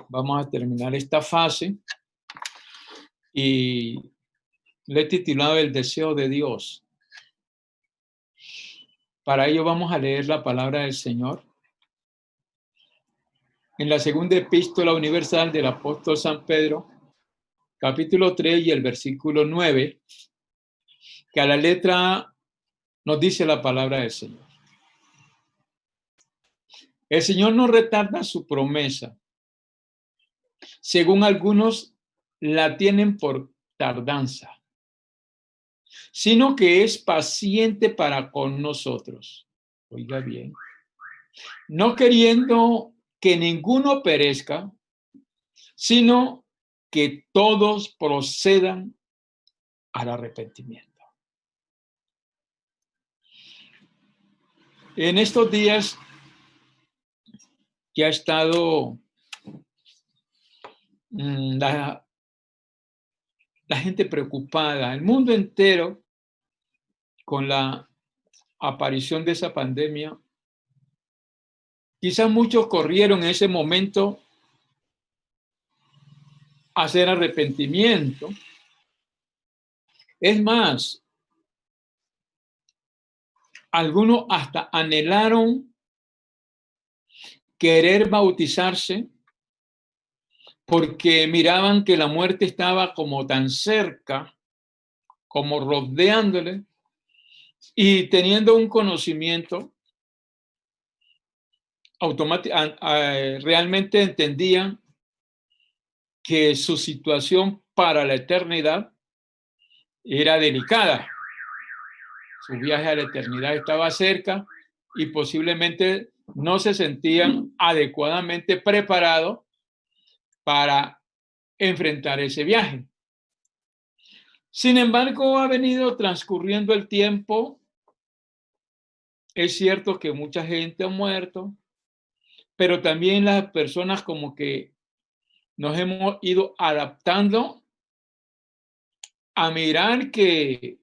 Vamos a terminar esta fase y le he titulado El deseo de Dios. Para ello vamos a leer la palabra del Señor en la segunda epístola universal del apóstol San Pedro, capítulo 3 y el versículo 9, que a la letra A nos dice la palabra del Señor. El Señor no retarda su promesa, según algunos la tienen por tardanza, sino que es paciente para con nosotros. Oiga bien, no queriendo que ninguno perezca, sino que todos procedan al arrepentimiento. En estos días que ha estado la gente preocupada, el mundo entero, con la aparición de esa pandemia, quizás muchos corrieron en ese momento a hacer arrepentimiento. Es más, algunos hasta anhelaron querer bautizarse porque miraban que la muerte estaba como tan cerca, como rodeándole, y teniendo un conocimiento realmente entendían que su situación para la eternidad era delicada. Su viaje a la eternidad estaba cerca y posiblemente no se sentían adecuadamente preparados para enfrentar ese viaje. Sin embargo, ha venido transcurriendo el tiempo. Es cierto que mucha gente ha muerto, pero también las personas como que nos hemos ido adaptando a mirar que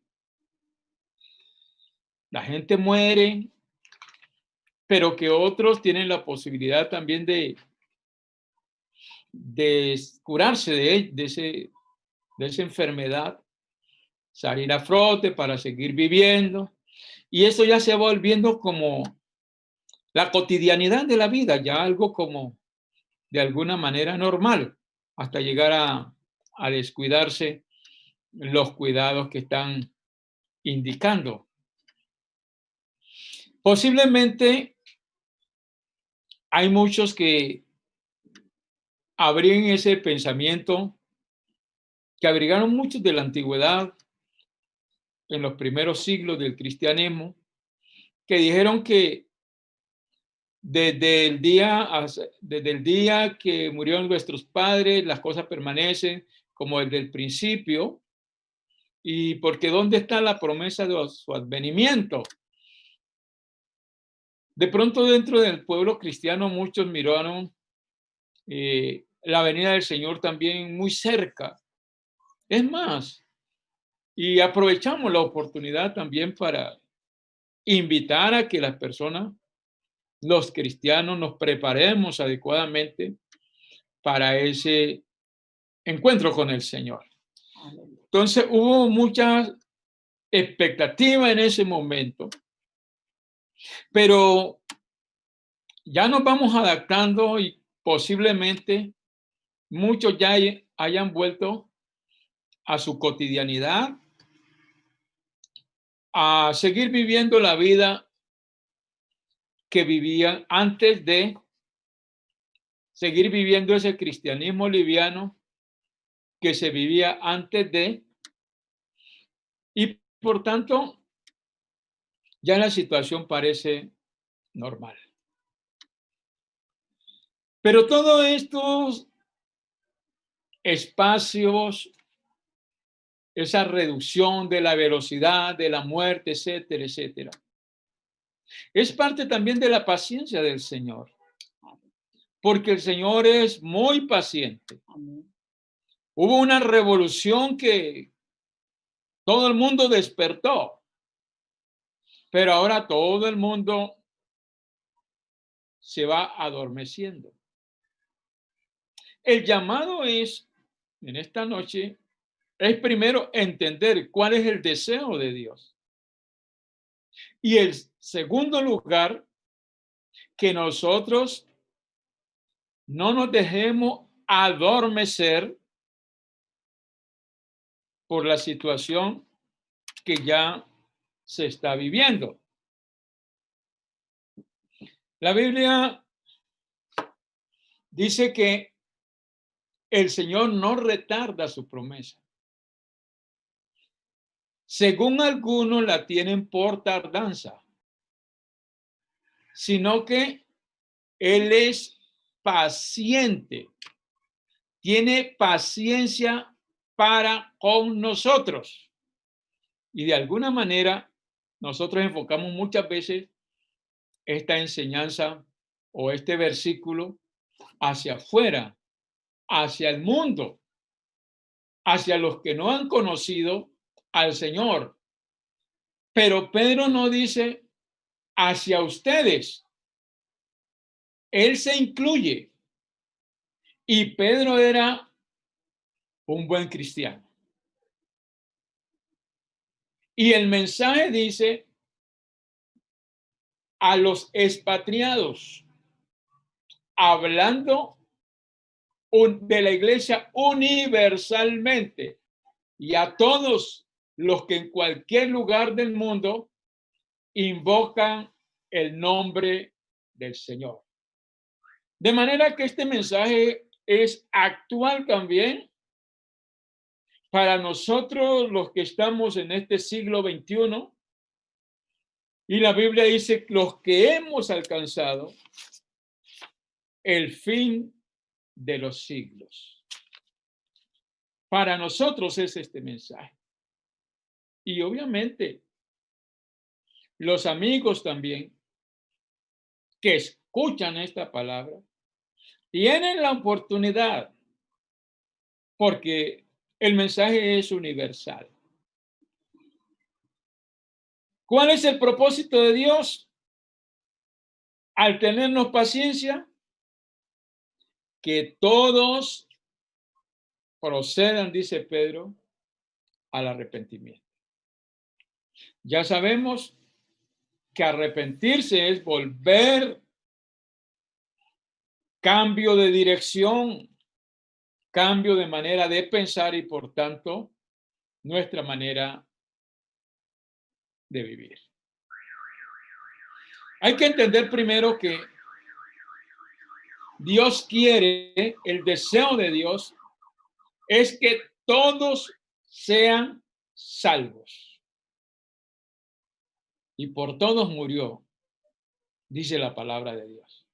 la gente muere, pero que otros tienen la posibilidad también de curarse de esa enfermedad, salir a flote para seguir viviendo. Y eso ya se va volviendo como la cotidianidad de la vida, ya algo como de alguna manera normal, hasta llegar a descuidarse los cuidados que están indicando. Posiblemente hay muchos que abrían ese pensamiento que abrigaron muchos de la antigüedad en los primeros siglos del cristianismo, que dijeron que desde el día que murieron nuestros padres, las cosas permanecen como desde el principio, y porque ¿dónde está la promesa de su advenimiento? De pronto dentro del pueblo cristiano muchos miraron la venida del Señor también muy cerca. Es más, y aprovechamos la oportunidad también para invitar a que las personas, los cristianos, nos preparemos adecuadamente para ese encuentro con el Señor. Entonces hubo mucha expectativa en ese momento, pero ya nos vamos adaptando y posiblemente muchos ya hayan vuelto a su cotidianidad, a seguir viviendo la vida que vivían antes de seguir viviendo ese cristianismo liviano que se vivía antes de, y por tanto ya la situación parece normal. Pero todos estos espacios, esa reducción de la velocidad, de la muerte, etcétera, etcétera, es parte también de la paciencia del Señor, porque el Señor es muy paciente. Hubo una revolución que todo el mundo despertó, pero ahora todo el mundo se va adormeciendo. El llamado es, en esta noche, es primero entender cuál es el deseo de Dios. Y el segundo lugar, que nosotros no nos dejemos adormecer por la situación que ya se está viviendo. La Biblia dice que el Señor no retarda su promesa. Según algunos la tienen por tardanza, sino que Él es paciente, tiene paciencia para con nosotros. Y de alguna manera, nosotros enfocamos muchas veces esta enseñanza o este versículo hacia afuera, hacia el mundo, hacia los que no han conocido al Señor. Pero Pedro no dice hacia ustedes. Él se incluye. Y Pedro era un buen cristiano. Y el mensaje dice a los expatriados, hablando de la iglesia universalmente y a todos los que en cualquier lugar del mundo invocan el nombre del Señor. De manera que este mensaje es actual también para nosotros los que estamos en este siglo XXI. Y la Biblia dice los que hemos alcanzado el fin de los siglos. Para nosotros es este mensaje. Y obviamente los amigos también que escuchan esta palabra tienen la oportunidad, porque el mensaje es universal. ¿Cuál es el propósito de Dios al tenernos paciencia? Que todos procedan, dice Pedro, al arrepentimiento. Ya sabemos que arrepentirse es volver, cambio de dirección, cambio de manera de pensar y por tanto nuestra manera de vivir. Hay que entender primero que Dios quiere, el deseo de Dios es que todos sean salvos. Y por todos murió, dice la palabra de Dios.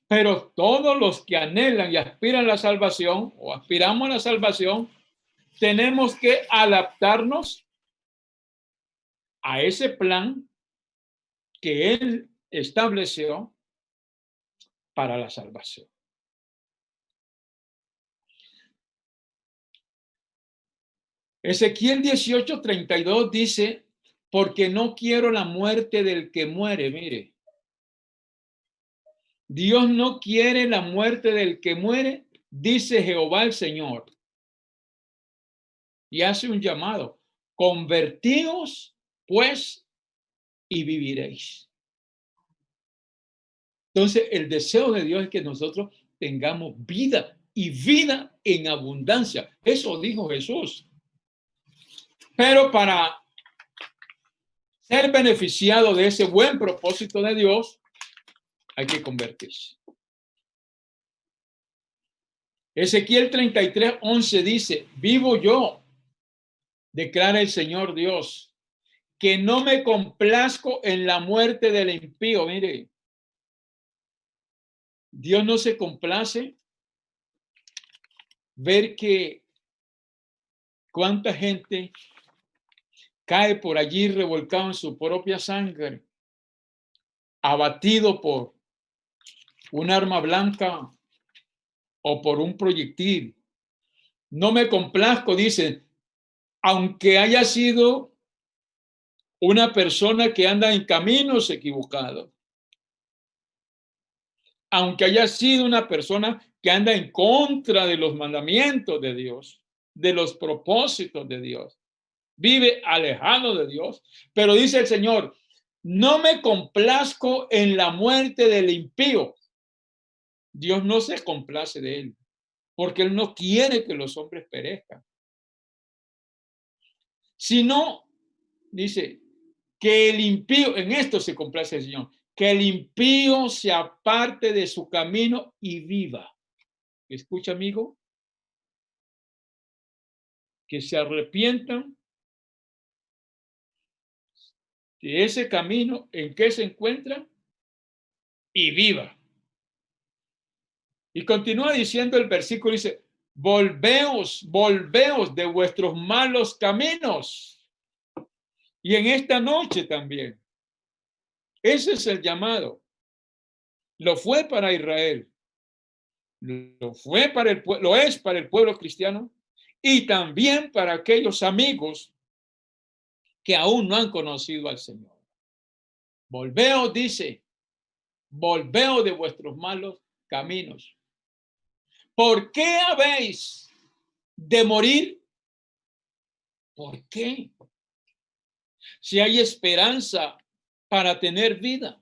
Pero todos los que anhelan y aspiran a la salvación o aspiramos a la salvación, tenemos que adaptarnos a ese plan que Él estableció para la salvación. Ezequiel 18:32 dice, porque no quiero la muerte del que muere. Mire, Dios no quiere la muerte del que muere, dice Jehová el Señor. Y hace un llamado, convertíos pues y viviréis. Entonces, el deseo de Dios es que nosotros tengamos vida y vida en abundancia. Eso dijo Jesús. Pero para ser beneficiado de ese buen propósito de Dios, hay que convertirse. Ezequiel 33:11 dice, vivo yo, declara el Señor Dios, que no me complazco en la muerte del impío. Mire, Dios no se complace ver que cuánta gente cae por allí revolcado en su propia sangre, abatido por un arma blanca o por un proyectil. No me complazco, dice, aunque haya sido una persona que anda en caminos equivocados, aunque haya sido una persona que anda en contra de los mandamientos de Dios, de los propósitos de Dios, vive alejado de Dios, pero dice el Señor, no me complazco en la muerte del impío. Dios no se complace de él, porque él no quiere que los hombres perezcan, sino, dice, que el impío, en esto se complace el Señor, que el impío se aparte de su camino y viva. Escucha, amigo, que se arrepientan de ese camino en que se encuentra y viva. Y continúa diciendo el versículo, dice, volveos de vuestros malos caminos. Y en esta noche también. Ese es el llamado. Lo fue para Israel. Lo es para el pueblo cristiano y también para aquellos amigos que aún no han conocido al Señor. Volveos, dice, volveos de vuestros malos caminos. ¿Por qué habéis de morir? ¿Por qué? Si hay esperanza para tener vida,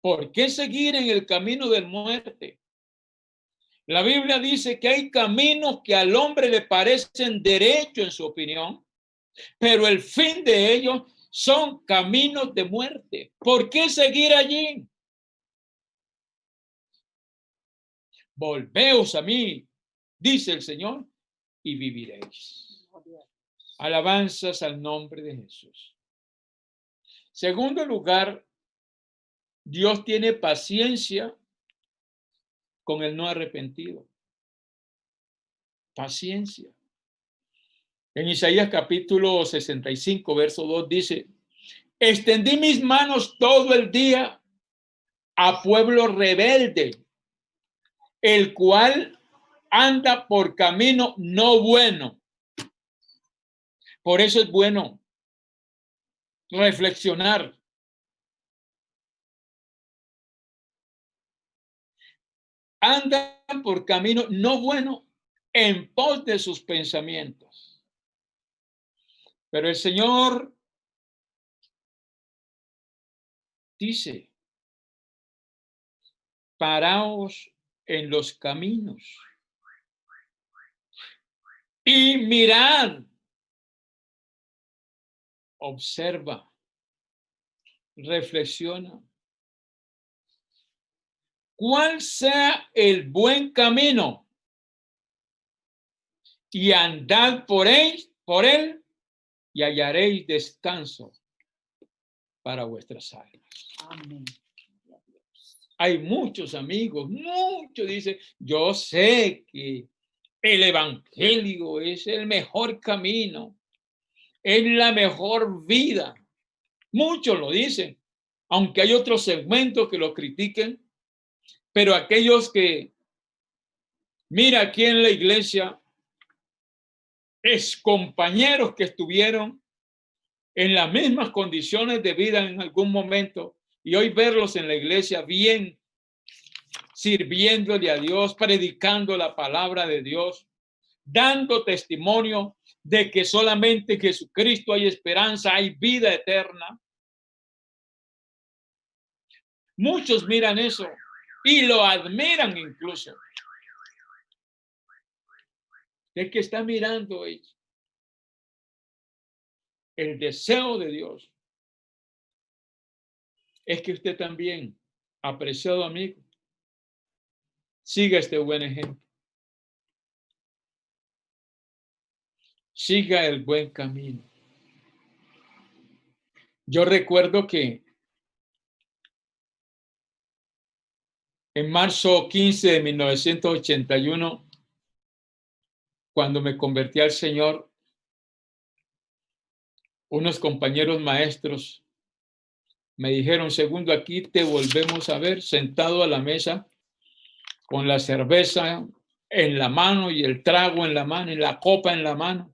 ¿por qué seguir en el camino de muerte? La Biblia dice que hay caminos que al hombre le parecen derechos en su opinión, pero el fin de ellos son caminos de muerte. ¿Por qué seguir allí? Volveos a mí, dice el Señor, y viviréis. Alabanzas al nombre de Jesús. Segundo lugar, Dios tiene paciencia con el no arrepentido. Paciencia. En Isaías capítulo 65, verso 2 dice, extendí mis manos todo el día a pueblo rebelde, el cual anda por camino no bueno. Por eso es bueno reflexionar. Andan por camino no bueno en pos de sus pensamientos. Pero el Señor dice, paraos en los caminos y mirad, observa, reflexiona. ¿Cuál sea el buen camino? Y andad por él y hallaréis descanso para vuestras almas. Amén. Hay muchos amigos, muchos dicen, yo sé que el evangelio es el mejor camino, es la mejor vida. Muchos lo dicen, aunque hay otros segmentos que lo critiquen, pero aquellos que, mira aquí en la iglesia, es compañeros que estuvieron en las mismas condiciones de vida en algún momento y hoy verlos en la iglesia bien, sirviéndole a Dios, predicando la palabra de Dios, dando testimonio de que solamente en Jesucristo hay esperanza, hay vida eterna. Muchos miran eso y lo admiran incluso. ¿De qué está mirando ellos? El deseo de Dios es que usted también, apreciado amigo, siga este buen ejemplo. Siga el buen camino. Yo recuerdo que en marzo 15 de 1981, cuando me convertí al Señor, unos compañeros maestros me dijeron, segundo, aquí te volvemos a ver sentado a la mesa con la cerveza en la mano y el trago en la mano y la copa en la mano.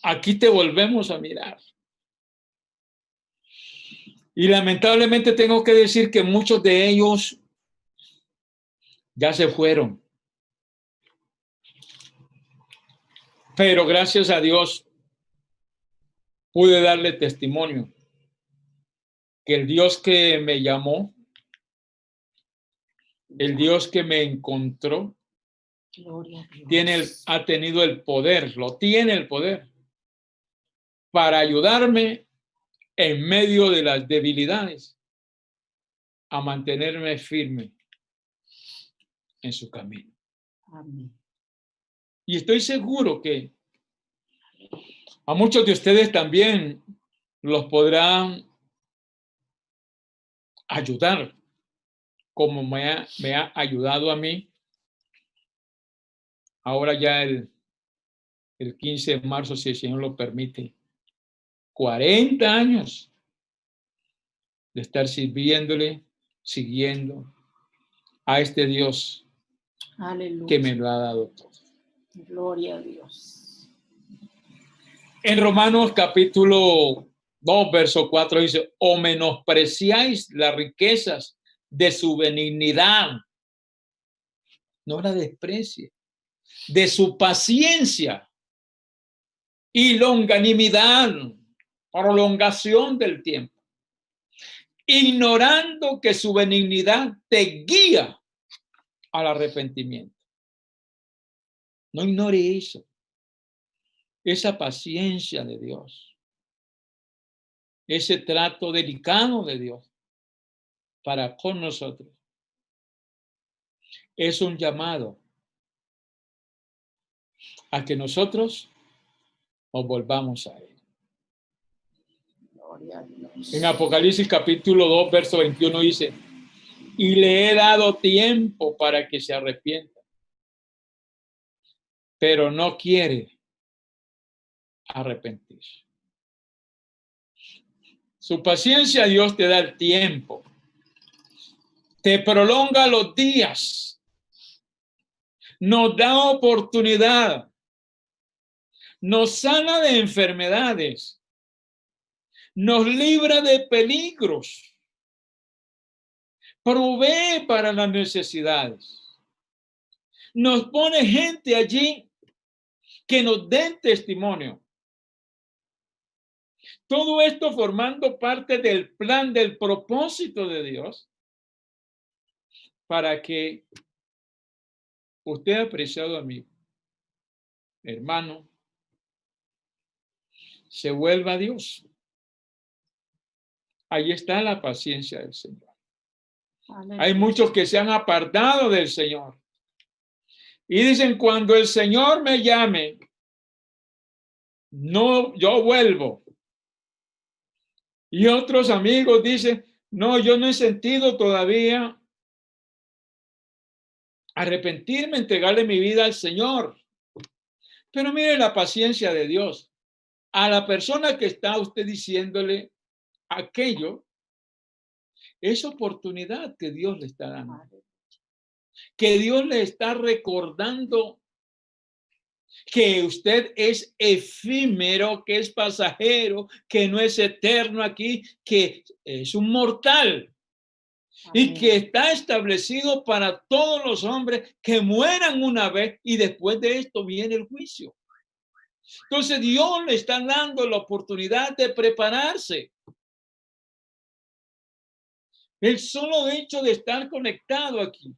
Aquí te volvemos a mirar. Y lamentablemente tengo que decir que muchos de ellos ya se fueron. Pero gracias a Dios pude darle testimonio que el Dios que me llamó, el Dios que me encontró, ha tenido el poder, lo tiene el poder para ayudarme en medio de las debilidades a mantenerme firme en su camino. Amén. Y estoy seguro que a muchos de ustedes también los podrán ayudar, como me ha ayudado a mí. Ahora ya el 15 de marzo, si el Señor lo permite, 40 años de estar sirviéndole, siguiendo a este Dios Aleluya. que me lo ha dado todo. Gloria a Dios. En Romanos capítulo 2, verso 4 dice, o menospreciáis las riquezas de su benignidad, no la desprecie, de su paciencia y longanimidad, prolongación del tiempo, ignorando que su benignidad te guía al arrepentimiento. No ignore eso, esa paciencia de Dios, ese trato delicado de Dios para con nosotros. Es un llamado a que nosotros nos volvamos a Él. Gloria a Dios. En Apocalipsis capítulo 2, verso 21 dice, y le he dado tiempo para que se arrepienta, pero no quiere arrepentirse. Su paciencia, Dios te da el tiempo, te prolonga los días, nos da oportunidad, nos sana de enfermedades, nos libra de peligros, provee para las necesidades, nos pone gente allí que nos den testimonio. Todo esto formando parte del plan, del propósito de Dios, para que usted, apreciado amigo, hermano, se vuelva a Dios. Ahí está la paciencia del Señor. Aleluya. Hay muchos que se han apartado del Señor y dicen, cuando el Señor me llame, no, yo vuelvo. Y otros amigos dicen, no, yo no he sentido todavía arrepentirme, entregarle mi vida al Señor. Pero mire la paciencia de Dios. A la persona que está usted diciéndole aquello, es oportunidad que Dios le está dando. Que Dios le está recordando que usted es efímero, que es pasajero, que no es eterno aquí, que es un mortal. Y que está establecido para todos los hombres que mueran una vez y después de esto viene el juicio. Entonces Dios le está dando la oportunidad de prepararse. El solo hecho de estar conectado aquí,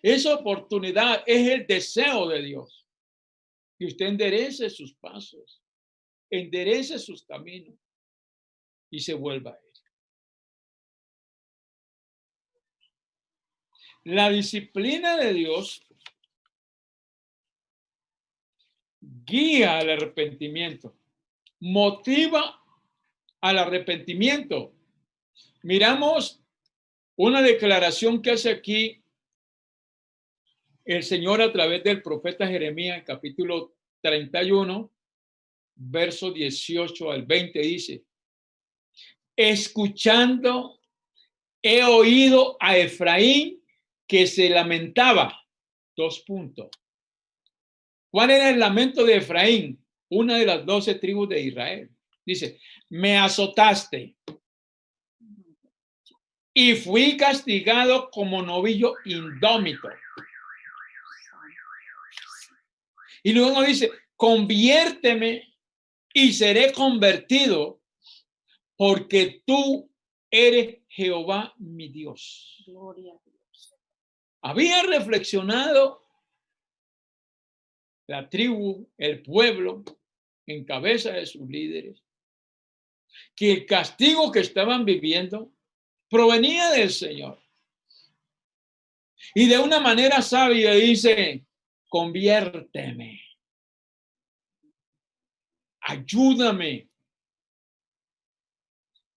esa oportunidad es el deseo de Dios. Que usted enderece sus pasos, enderece sus caminos y se vuelva a Él. La disciplina de Dios guía al arrepentimiento, motiva al arrepentimiento. Miramos una declaración que hace aquí el Señor a través del profeta Jeremías, capítulo 31, verso 18 al 20, dice, escuchando, he oído a Efraín que se lamentaba. 2 puntos. ¿Cuál era el lamento de Efraín? Una de las 12 tribus de Israel. Dice, me azotaste, y fui castigado como novillo indómito. Y luego dice, conviérteme y seré convertido, porque tú eres Jehová mi Dios. Gloria a Dios. Había reflexionado la tribu, el pueblo, en cabeza de sus líderes, que el castigo que estaban viviendo provenía del Señor. Y de una manera sabia dice, conviérteme, ayúdame,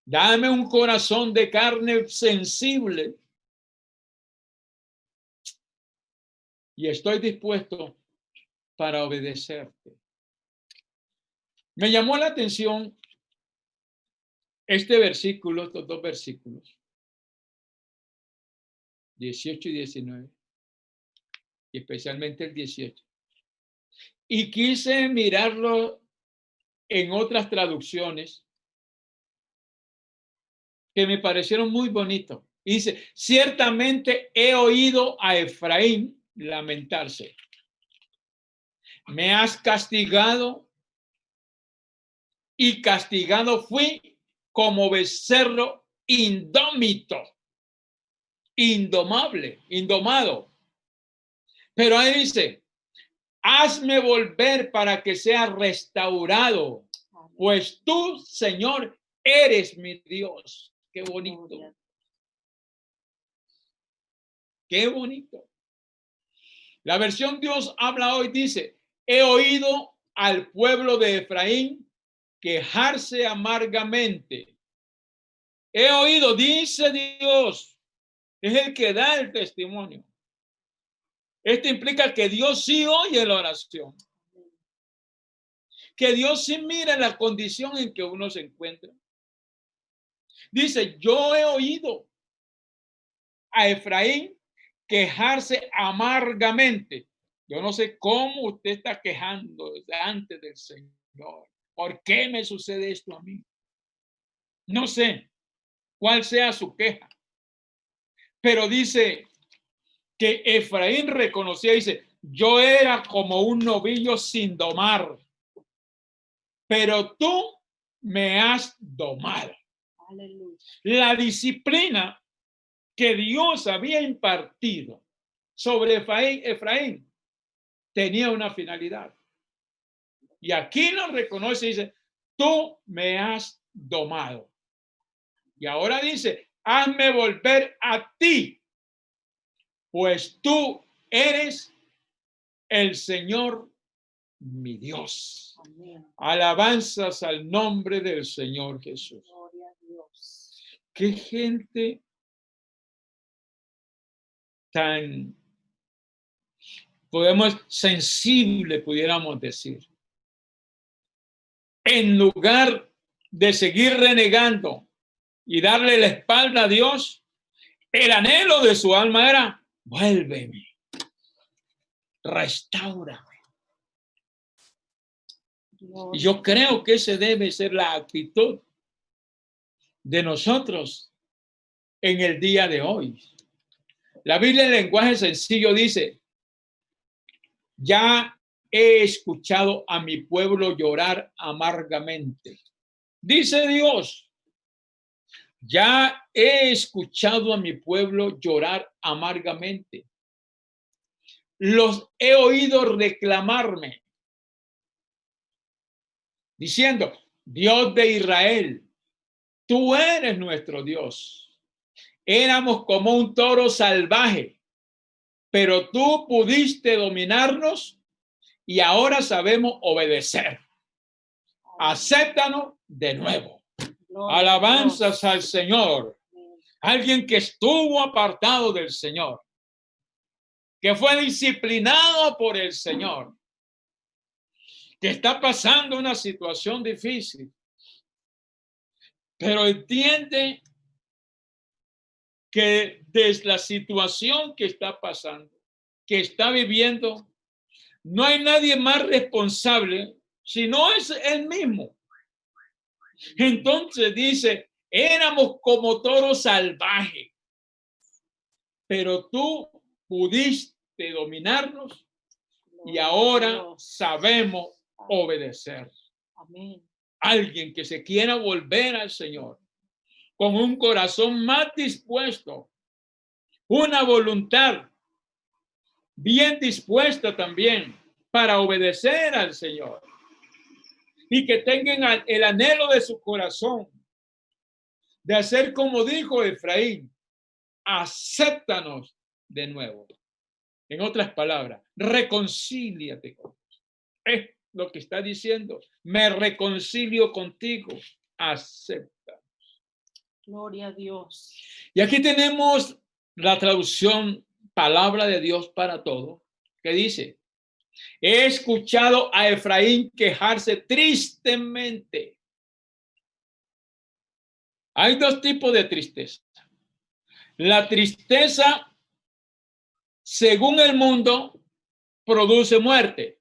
dame un corazón de carne sensible y estoy dispuesto para obedecerte. Me llamó la atención este versículo, estos dos versículos, 18 y 19, y especialmente el 18. Y quise mirarlo en otras traducciones que me parecieron muy bonitos. Y dice, ciertamente he oído a Efraín lamentarse. Me has castigado y castigado fui como becerro indómito, indomable, indomado. Pero ahí dice, hazme volver para que sea restaurado, pues tú, Señor, eres mi Dios. Qué bonito. Qué bonito. La versión Dios habla hoy dice, he oído al pueblo de Efraín quejarse amargamente. He oído, dice Dios, es el que da el testimonio. Esto implica que Dios sí oye la oración. Que Dios sí mira la condición en que uno se encuentra. Dice, yo he oído a Efraín quejarse amargamente. Yo no sé cómo usted está quejando delante del Señor. ¿Por qué me sucede esto a mí? No sé cuál sea su queja. Pero dice que Efraín reconocía, dice, yo era como un novillo sin domar, pero tú me has domado. Aleluya. La disciplina que Dios había impartido sobre Efraín tenía una finalidad. Y aquí nos reconoce y dice, tú me has domado. Y ahora dice, hazme volver a ti, pues tú eres el Señor mi Dios. Amén. Alabanzas al nombre del Señor Jesús. Gloria a Dios. Qué gente tan, sensible, pudiéramos decir. En lugar de seguir renegando y darle la espalda a Dios, el anhelo de su alma era, vuélveme, restáurame. Y yo creo que esa debe ser la actitud de nosotros en el día de hoy. La Biblia en lenguaje sencillo dice, ya he escuchado a mi pueblo llorar amargamente. Dice Dios, ya he escuchado a mi pueblo llorar amargamente. Los he oído reclamarme, diciendo, Dios de Israel, tú eres nuestro Dios. Éramos como un toro salvaje, pero tú pudiste dominarnos y ahora sabemos obedecer. Acéptanos de nuevo. Alabanzas al Señor. Alguien que estuvo apartado del Señor, que fue disciplinado por el Señor, que está pasando una situación difícil, pero entiende que desde la situación que está pasando, que está viviendo, no hay nadie más responsable, sino es él mismo. Entonces dice, Éramos como toros salvajes, pero tú pudiste dominarnos y Gloria a ahora Dios. sabemos obedecer. Amén. Alguien que se quiera volver al Señor con un corazón más dispuesto, una voluntad bien dispuesta también para obedecer al Señor y que tengan el anhelo de su corazón de hacer como dijo Efraín, acéptanos de nuevo. En otras palabras, reconcíliate con Dios. Es lo que está diciendo. Me reconcilio contigo. Acepta. Gloria a Dios. Y aquí tenemos la traducción Palabra de Dios para todo, que dice, he escuchado a Efraín quejarse tristemente. Hay dos tipos de tristeza. La tristeza, según el mundo, produce muerte.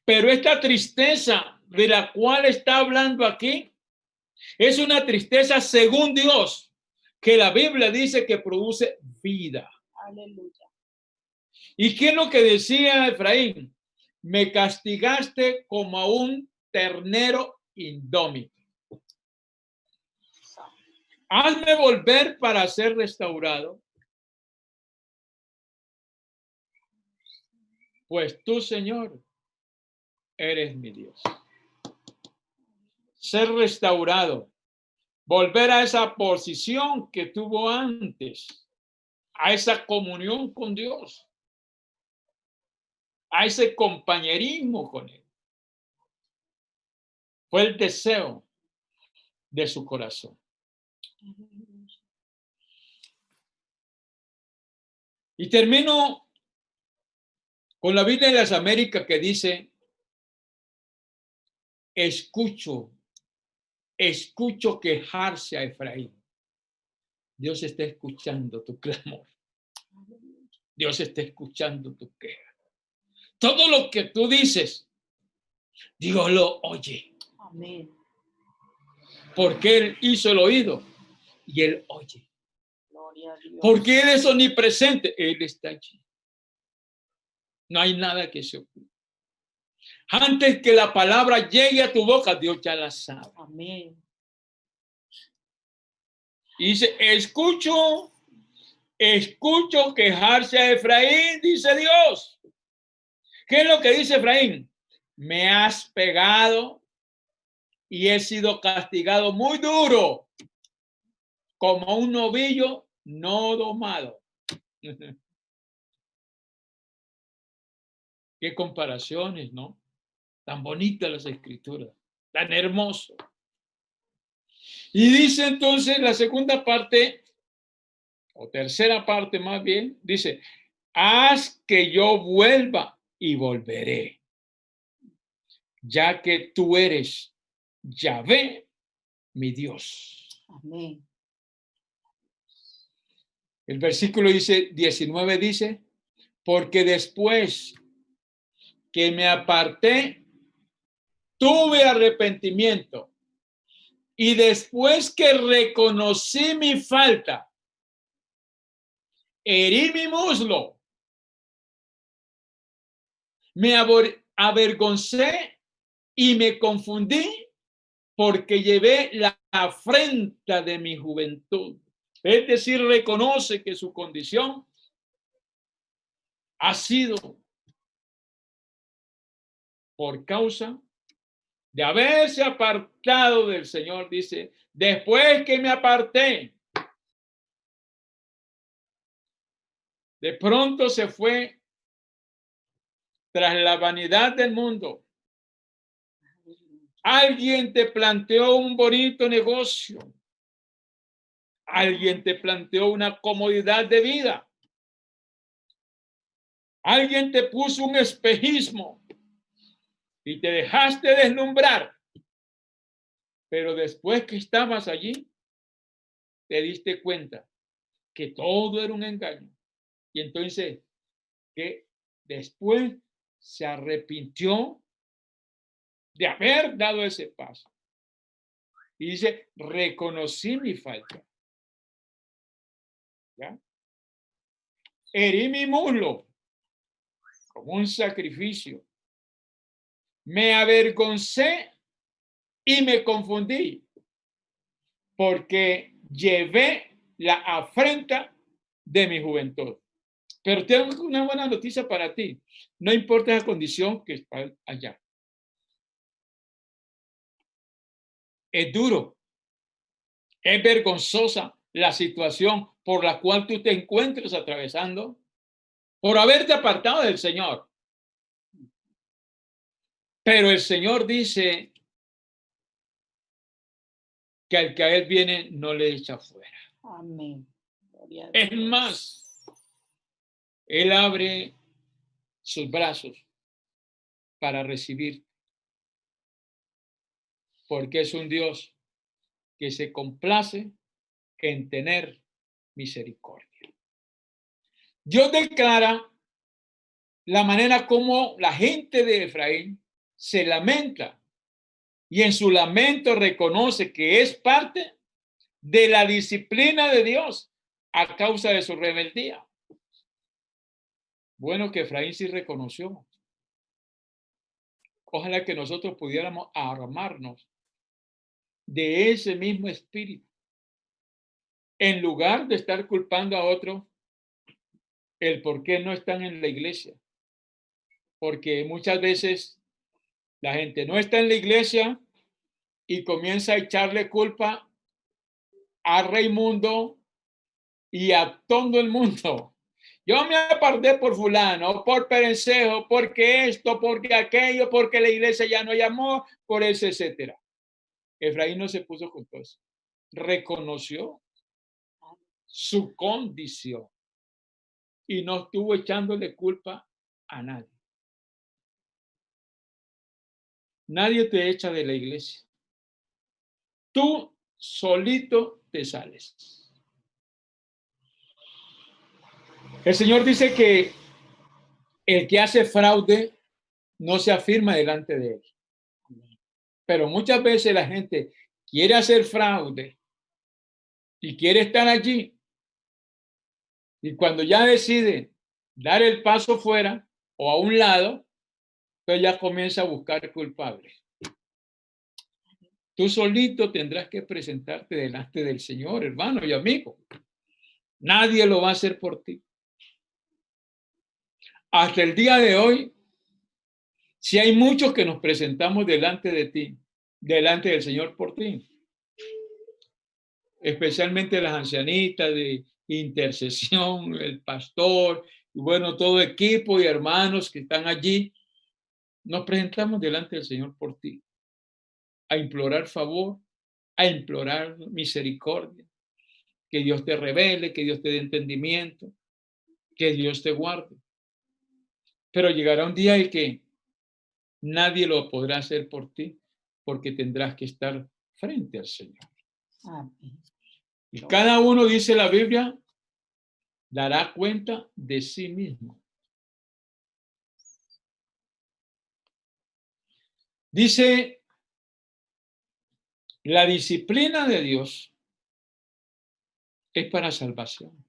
Pero esta tristeza de la cual está hablando aquí es una tristeza según Dios, que la Biblia dice que produce vida. Aleluya. ¿Y qué es lo que decía Efraín? Me castigaste como a un ternero indómito. Hazme volver para ser restaurado. Pues tú, Señor, eres mi Dios. Ser restaurado. Volver a esa posición que tuvo antes. A esa comunión con Dios. A ese compañerismo con Él. Fue el deseo de su corazón. Y termino con la Biblia de las Américas que dice, escucho quejarse a Efraín. Dios está escuchando tu clamor. Dios está escuchando tu queja. Todo lo que tú dices, Dios lo oye. Amén. Porque Él hizo el oído y Él oye. Gloria a Dios. Porque Él es omnipresente. Él está allí. No hay nada que se oculte. Antes que la palabra llegue a tu boca, Dios ya la sabe. Amén. Y dice, escucho quejarse a Efraín, dice Dios. ¿Qué es lo que dice Efraín? Me has pegado y he sido castigado muy duro, como un novillo no domado. Qué comparaciones, ¿no? Tan bonitas las escrituras, tan hermoso. Y dice entonces la segunda parte, o tercera parte más bien, dice, haz que yo vuelva y volveré, ya que tú eres Yahvé, mi Dios. Amén. El versículo 19 dice, porque después que me aparté, tuve arrepentimiento. Y después que reconocí mi falta, herí mi muslo, me avergoncé y me confundí porque llevé la afrenta de mi juventud. Es decir, reconoce que su condición ha sido por causa de haberse apartado del Señor. Dice, después que me aparté, de pronto se fue tras la vanidad del mundo. Alguien te planteó un bonito negocio. Alguien te planteó una comodidad de vida. Alguien te puso un espejismo y te dejaste deslumbrar. Pero después que estabas allí, te diste cuenta que todo era un engaño. Y entonces, que después se arrepintió de haber dado ese paso. Y dice, reconocí mi falta. ¿Ya? Herí mi muslo como un sacrificio. Me avergoncé y me confundí, porque llevé la afrenta de mi juventud. Pero tengo una buena noticia para ti. No importa la condición que está allá. Es duro, es vergonzosa la situación por la cual tú te encuentres atravesando por haberte apartado del Señor. Pero el Señor dice que al que a Él viene no le echa fuera. Amén. Gloria a Es Dios. más, Él abre sus brazos para recibir, porque es un Dios que se complace en tener misericordia. Dios declara la manera como la gente de Efraín se lamenta y en su lamento reconoce que es parte de la disciplina de Dios a causa de su rebeldía. Bueno, que Efraín sí reconoció. Ojalá que nosotros pudiéramos armarnos de ese mismo espíritu. En lugar de estar culpando a otros el por qué no están en la iglesia. Porque muchas veces la gente no está en la iglesia y comienza a echarle culpa a Raimundo y a todo el mundo. Yo me aparté por fulano, por perencejo, porque esto, porque aquello, porque la iglesia ya no llamó, por eso, etcétera. Efraín no se puso con todo eso. Reconoció su condición y no estuvo echándole culpa a nadie. Nadie te echa de la iglesia. Tú solito te sales. El Señor dice que el que hace fraude no se afirma delante de él. Pero muchas veces la gente quiere hacer fraude y quiere estar allí. Y cuando ya decide dar el paso fuera o a un lado, pues ya comienza a buscar culpables. Tú solito tendrás que presentarte delante del Señor, hermano y amigo. Nadie lo va a hacer por ti. Hasta el día de hoy, si hay muchos que nos presentamos delante de ti, delante del Señor por ti, especialmente las ancianitas de intercesión, el pastor, y bueno, todo equipo y hermanos que están allí, nos presentamos delante del Señor por ti, a implorar favor, a implorar misericordia, que Dios te revele, que Dios te dé entendimiento, que Dios te guarde. Pero llegará un día en que nadie lo podrá hacer por ti, porque tendrás que estar frente al Señor. Amén. Y cada uno, dice la Biblia, dará cuenta de sí mismo. Dice, la disciplina de Dios es para salvación.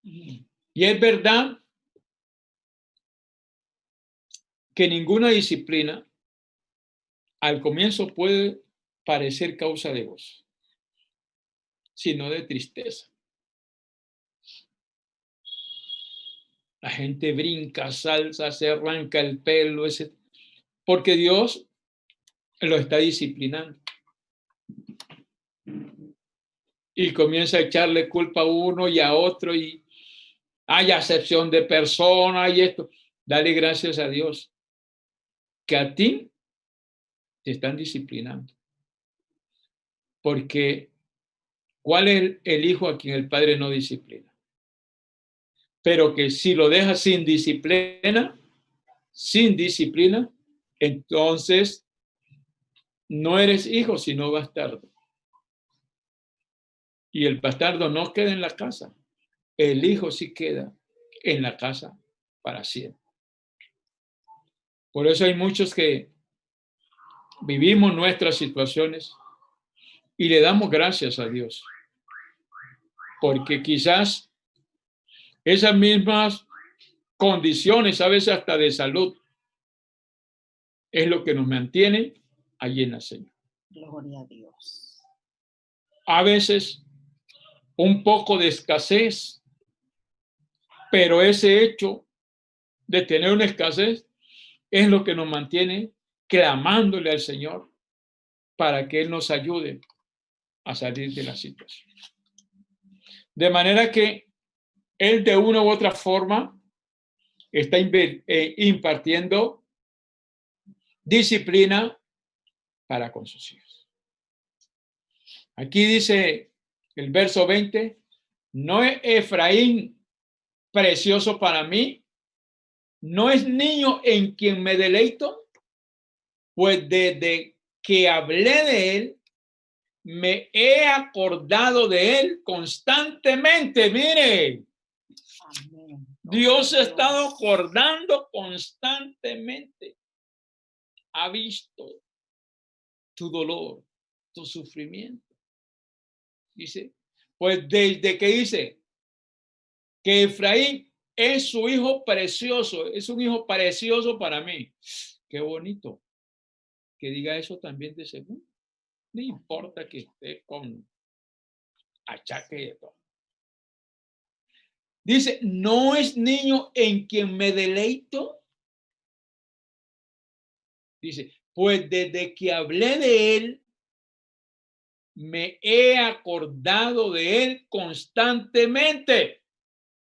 Y es verdad que ninguna disciplina al comienzo puede parecer causa de gozo, sino de tristeza. La gente brinca, salsa, se arranca el pelo, porque Dios lo está disciplinando. Y comienza a echarle culpa a uno y a otro, y hay acepción de persona y esto. Dale gracias a Dios que a ti te están disciplinando. Porque ¿cuál es el hijo a quien el padre no disciplina? Pero que si lo dejas sin disciplina, entonces no eres hijo, sino bastardo. Y el bastardo no queda en la casa. El hijo sí queda en la casa para siempre. Por eso hay muchos que vivimos nuestras situaciones Y le damos gracias a Dios, porque quizás esas mismas condiciones, a veces hasta de salud, es lo que nos mantiene allí en la Señor. Gloria a Dios. A veces un poco de escasez, pero ese hecho de tener una escasez es lo que nos mantiene clamándole al Señor para que Él nos ayude a salir de la situación. De manera que Él de una u otra forma está impartiendo disciplina para con sus hijos. Aquí dice el verso 20, ¿no es Efraín precioso para mí? ¿No es niño en quien me deleito? Pues desde que hablé de él, me he acordado de él constantemente. Mire, Amén. Dios se ha estado acordando constantemente. Ha visto tu dolor, tu sufrimiento. Dice, pues desde que dice que Efraín es su hijo precioso, es un hijo precioso para mí. Qué bonito que diga eso también de segundo. No importa que esté con achaque y todo. Dice, ¿no es niño en quien me deleito? Dice, pues desde que hablé de él, me he acordado de él constantemente.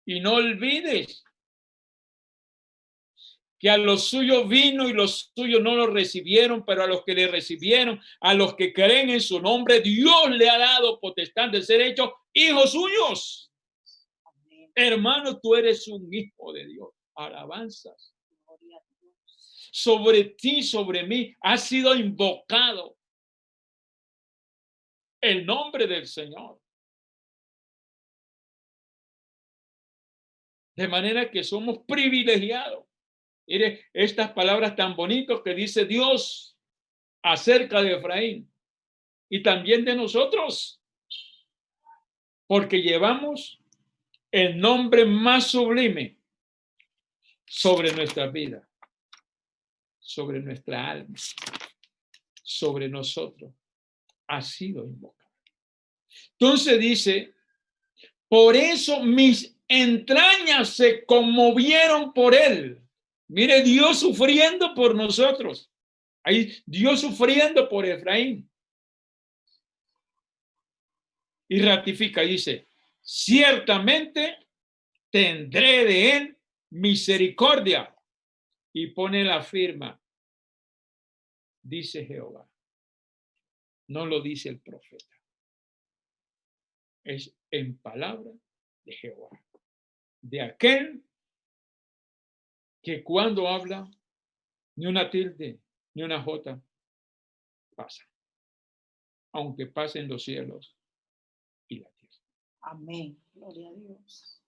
Y no olvides que a los suyos vino y los suyos no lo recibieron, pero a los que le recibieron, a los que creen en su nombre, Dios le ha dado potestad de ser hechos hijos suyos. Amén. Hermano, tú eres un hijo de Dios. Alabanzas. Sobre ti, sobre mí, ha sido invocado el nombre del Señor. De manera que somos privilegiados. Mire estas palabras tan bonitas que dice Dios acerca de Efraín y también de nosotros, porque llevamos el nombre más sublime sobre nuestra vida, sobre nuestra alma, sobre nosotros. Ha sido invocado. Entonces dice, por eso mis entrañas se conmovieron por él. Mire, Dios sufriendo por nosotros. Ahí Dios sufriendo por Efraín. Y ratifica, dice, ciertamente tendré de él misericordia. Y pone la firma, dice Jehová. No lo dice el profeta. Es en palabra de Jehová. De aquel que cuando habla, ni una tilde, ni una jota pasa. Aunque pasen los cielos y la tierra. Amén. Gloria a Dios.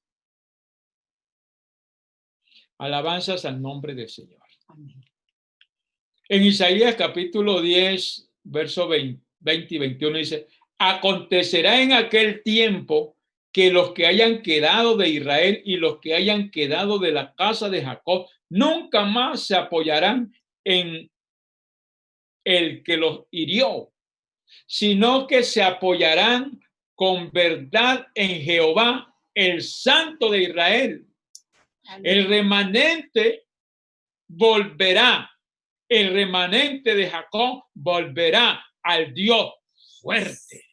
Alabanzas al nombre del Señor. Amén. En Isaías capítulo 10, verso 20 y 21 dice, acontecerá en aquel tiempo que los que hayan quedado de Israel y los que hayan quedado de la casa de Jacob nunca más se apoyarán en el que los hirió, sino que se apoyarán con verdad en Jehová, el Santo de Israel. Amén. El remanente volverá. El remanente de Jacob volverá al Dios fuerte.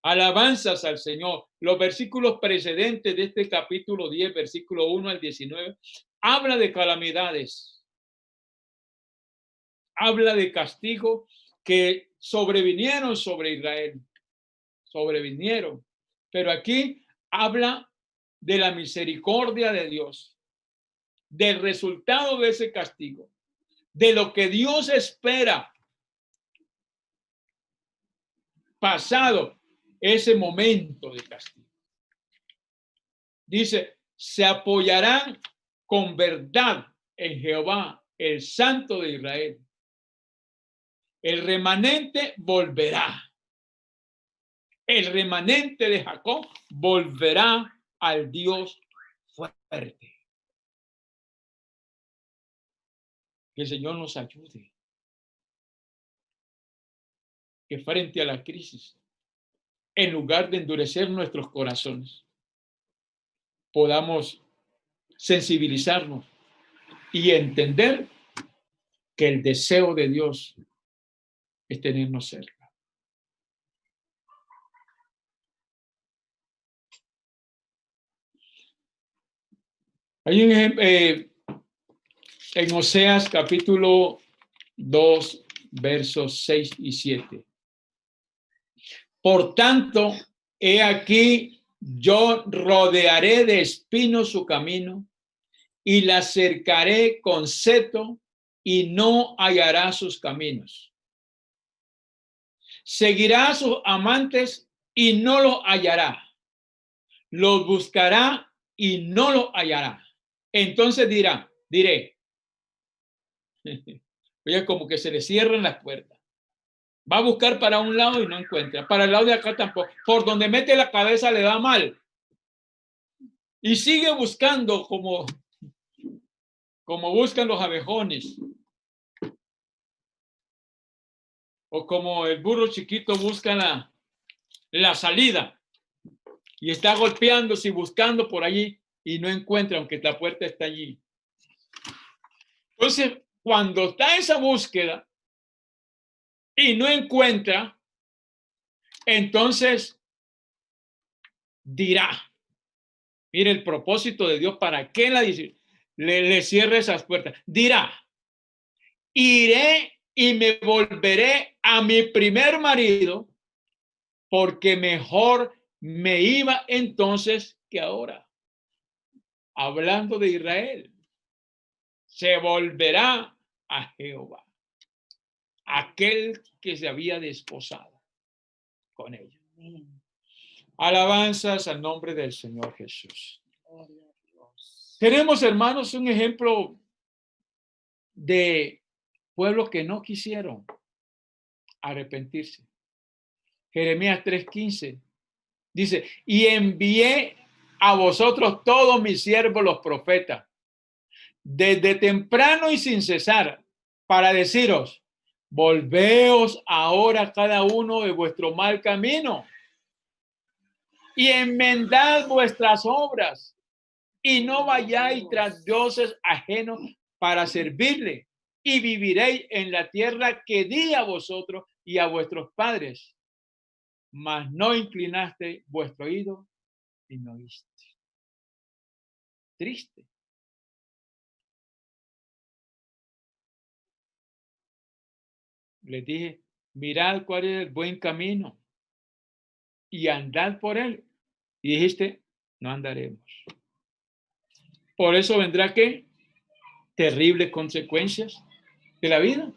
Alabanzas al Señor. Los versículos precedentes de este capítulo 10, versículo 1 al 19, habla de calamidades. Habla de castigo que sobrevinieron sobre Israel. Sobrevinieron. Pero aquí habla de la misericordia de Dios, del resultado de ese castigo, de lo que Dios espera pasado ese momento de castigo. Dice, se apoyarán con verdad en Jehová, el Santo de Israel. El remanente volverá. El remanente de Jacob volverá al Dios fuerte. Que el Señor nos ayude. Que frente a la crisis, en lugar de endurecer nuestros corazones, podamos sensibilizarnos y entender que el deseo de Dios es tenernos cerca. Hay un ejemplo en Oseas capítulo 2, versos 6 y 7. Por tanto, he aquí, yo rodearé de espinos su camino y la cercaré con seto y no hallará sus caminos. Seguirá a sus amantes y no los hallará. Los buscará y no los hallará. Entonces diré, oye, como que se le cierran las puertas. Va a buscar para un lado y no encuentra. Para el lado de acá tampoco. Por donde mete la cabeza le da mal. Y sigue buscando como buscan los abejones. O como el burro chiquito busca la salida. Y está golpeándose y buscando por allí y no encuentra, aunque la puerta está allí. Entonces, cuando está esa búsqueda y no encuentra, entonces dirá, mire el propósito de Dios, ¿para qué le cierre esas puertas? Dirá, iré y me volveré a mi primer marido, porque mejor me iba entonces que ahora. Hablando de Israel, se volverá a Jehová, aquel que se había desposado con ella. Alabanzas al nombre del Señor Jesús. Tenemos, hermanos, un ejemplo de pueblos que no quisieron arrepentirse. Jeremías 3:15 dice, y envié a vosotros todos mis siervos los profetas, desde temprano y sin cesar, para deciros, volveos ahora cada uno de vuestro mal camino y enmendad vuestras obras y no vayáis tras dioses ajenos para servirle y viviréis en la tierra que di a vosotros y a vuestros padres, mas no inclinaste vuestro oído y no oíste. Triste. Les dije, mirad cuál es el buen camino y andad por él. Y dijiste, no andaremos. Por eso vendrá ¿qué? Terribles consecuencias de la vida.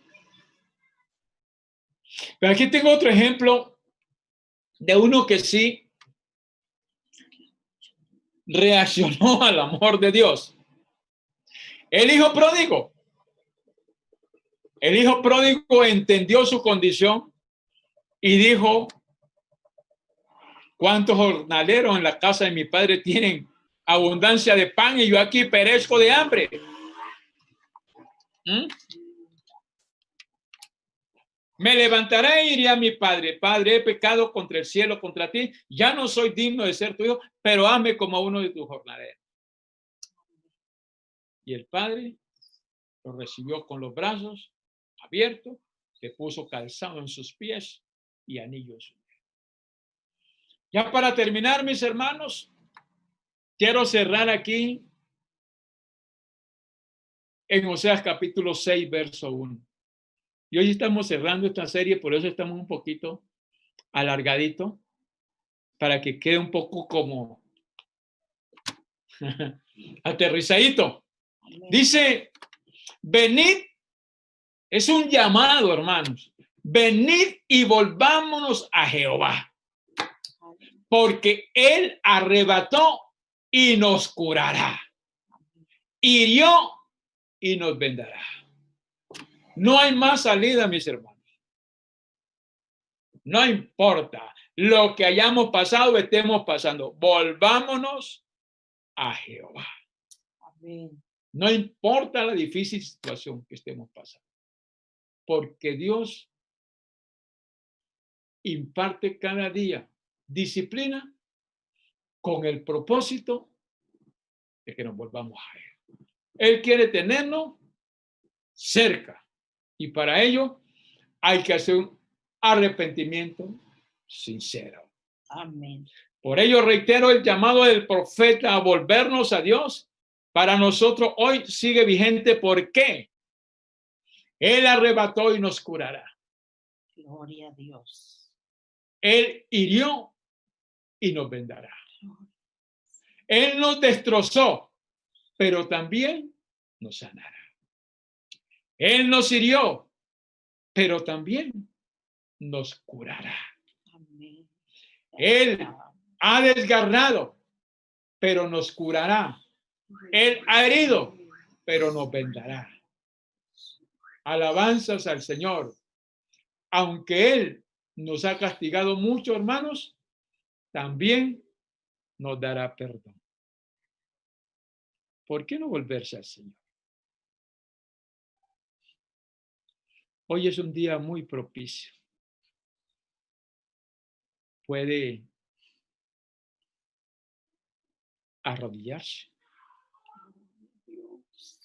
Pero aquí tengo otro ejemplo de uno que sí reaccionó al amor de Dios. El hijo pródigo. El hijo pródigo entendió su condición y dijo, ¿cuántos jornaleros en la casa de mi padre tienen abundancia de pan y yo aquí perezco de hambre? Me levantaré e iré a mi padre. Padre, he pecado contra el cielo, contra ti. Ya no soy digno de ser tu hijo, pero hazme como a uno de tus jornaleros. Y el padre lo recibió con los brazos abiertos, le puso calzado en sus pies y anillo en su dedo. Ya para terminar, mis hermanos, quiero cerrar aquí en Oseas capítulo 6, verso 1. Y hoy estamos cerrando esta serie, por eso estamos un poquito alargadito, para que quede un poco como aterrizadito. Dice, venid, es un llamado, hermanos, venid y volvámonos a Jehová, porque él arrebató y nos curará, hirió y nos vendará. No hay más salida, mis hermanos. No importa lo que hayamos pasado, estemos pasando. Volvámonos a Jehová. Amén. No importa la difícil situación que estemos pasando. Porque Dios imparte cada día disciplina con el propósito de que nos volvamos a Él. Él quiere tenernos cerca y para ello hay que hacer un arrepentimiento sincero. Amén. Por ello reitero el llamado del profeta a volvernos a Dios. Para nosotros hoy sigue vigente. ¿Por qué? Él arrebató y nos curará. Gloria a Dios. Él hirió y nos vendará. Él nos destrozó, pero también nos sanará. Él nos hirió, pero también nos curará. Amén. Él ha desgarrado, pero nos curará. Él ha herido, pero nos vendará. Alabanzas al Señor. Aunque Él nos ha castigado mucho, hermanos, también nos dará perdón. ¿Por qué no volverse al Señor? Hoy es un día muy propicio. Puede arrodillarse.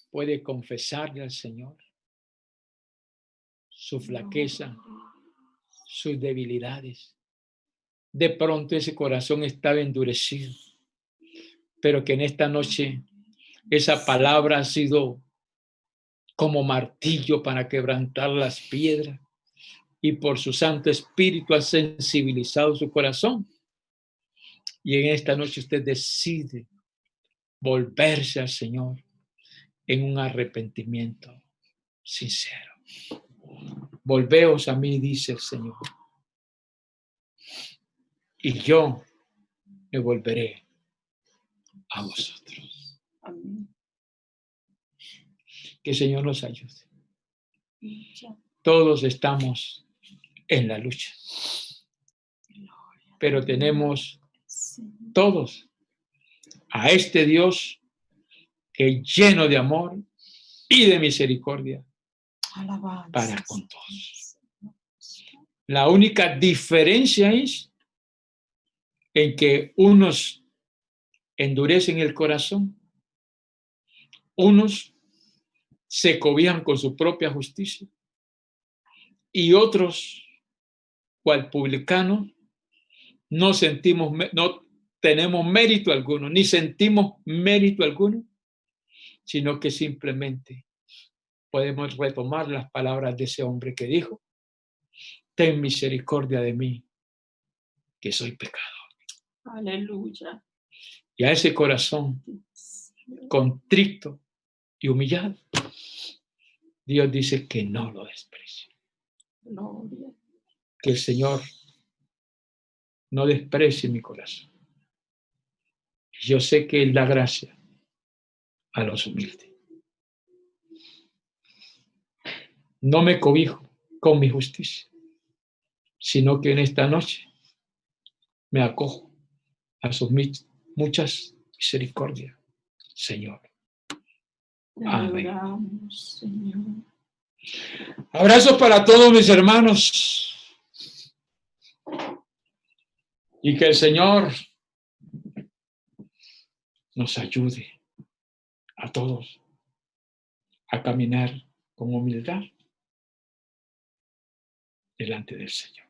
Puede confesarle al Señor su flaqueza, sus debilidades. De pronto ese corazón estaba endurecido, pero que en esta noche esa palabra ha sido como martillo para quebrantar las piedras y por su Santo Espíritu ha sensibilizado su corazón. Y en esta noche usted decide volverse al Señor en un arrepentimiento sincero. Volveos a mí, dice el Señor, y yo me volveré a vosotros. Amén. Que el Señor nos ayude. Todos estamos en la lucha, pero tenemos todos a este Dios que es lleno de amor y de misericordia para con todos. La única diferencia es en que unos endurecen el corazón, unos se cobijan con su propia justicia y otros, cual publicano, no tenemos mérito alguno, ni sentimos mérito alguno, sino que simplemente podemos retomar las palabras de ese hombre que dijo: ten misericordia de mí, que soy pecador. Aleluya. Y a ese corazón contrito y humillado, Dios dice que no lo desprecia. Gloria. Que el Señor no desprecie mi corazón. Yo sé que Él da gracia a los humildes. No me cobijo con mi justicia, sino que en esta noche me acojo a sus muchas misericordias, Señor. Amén. Adoramos, Señor. Abrazos para todos mis hermanos. Y que el Señor nos ayude a todos a caminar con humildad delante del Señor.